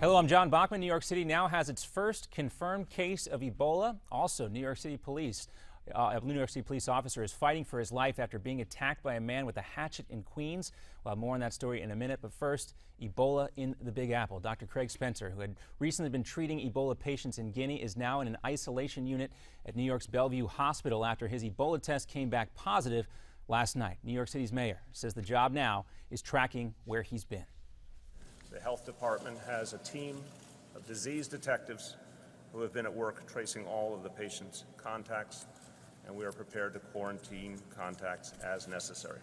Hello, I'm John Bachman. New York City now has its first confirmed case of Ebola. Also, New York City police officer is fighting for his life after being attacked by a man with a hatchet in Queens. We'll have more on that story in a minute, but first, Ebola in the Big Apple. Dr. Craig Spencer, who had recently been treating Ebola patients in Guinea, is now in an isolation unit at New York's Bellevue Hospital after his Ebola test came back positive last night. New York City's mayor says the job now is tracking where he's been. The health department has a team of disease detectives who have been at work tracing all of the patient's contacts, and we are prepared to quarantine contacts as necessary.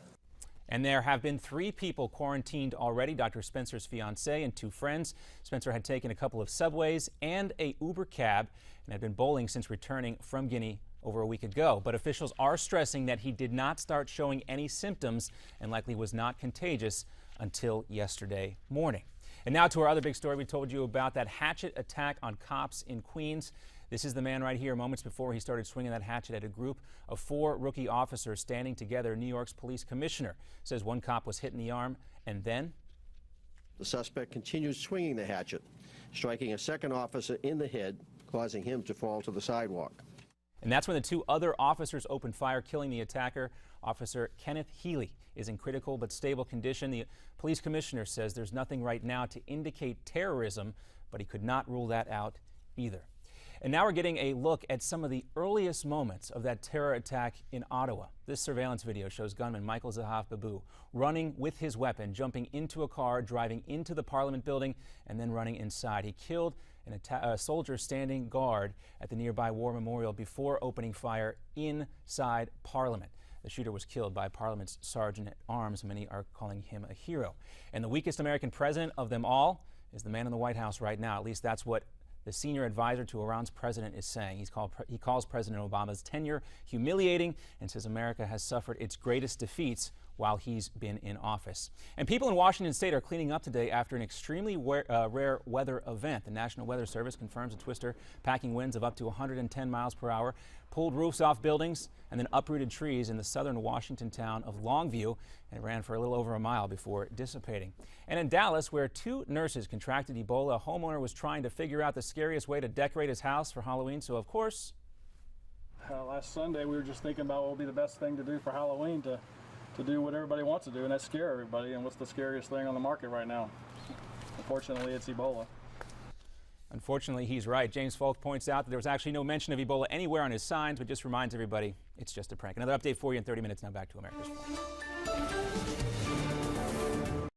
And there have been 3 people quarantined already, Dr. Spencer's fiancée and 2 friends. Spencer had taken a couple of subways and a Uber cab and had been bowling since returning from Guinea over a week ago. But officials are stressing that he did not start showing any symptoms and likely was not contagious until yesterday morning. And now to our other big story. We told you about that hatchet attack on cops in Queens. This is the man right here moments before he started swinging that hatchet at a group of 4 rookie officers standing together. New York's police commissioner says one cop was hit in the arm, and then the suspect continued swinging the hatchet, striking a second officer in the head, causing him to fall to the sidewalk. And that's when the 2 other officers opened fire, killing the attacker. Officer Kenneth Healy is in critical but stable condition. The police commissioner says there's nothing right now to indicate terrorism, but he could not rule that out either. And now we're getting a look at some of the earliest moments of that terror attack in Ottawa. This surveillance video shows gunman Michael Zahaf Babu running with his weapon, jumping into a car, driving into the Parliament building, and then running inside. He killed a soldier standing guard at the nearby War Memorial before opening fire inside Parliament. The shooter was killed by Parliament's Sergeant-at-Arms. Many are calling him a hero. And the weakest American president of them all is the man in the White House right now. At least that's what the senior advisor to Iran's president is saying. He calls President Obama's tenure humiliating and says America has suffered its greatest defeats while he's been in office. And people in Washington state are cleaning up today after an extremely rare weather event. The National Weather Service confirms a twister packing winds of up to 110 miles per hour pulled roofs off buildings and then uprooted trees in the southern Washington town of Longview, and it ran for a little over a mile before dissipating. And in Dallas, where 2 nurses contracted Ebola, a homeowner was trying to figure out the scariest way to decorate his house for Halloween, so of course, last Sunday we were just thinking about what would be the best thing to do for Halloween to do what everybody wants to do, and that's scare everybody. And what's the scariest thing on the market right now? Unfortunately, it's Ebola. Unfortunately, he's right. James Falk points out that there was actually no mention of Ebola anywhere on his signs, but just reminds everybody it's just a prank. Another update for you in 30 minutes. Now back to America's Phone.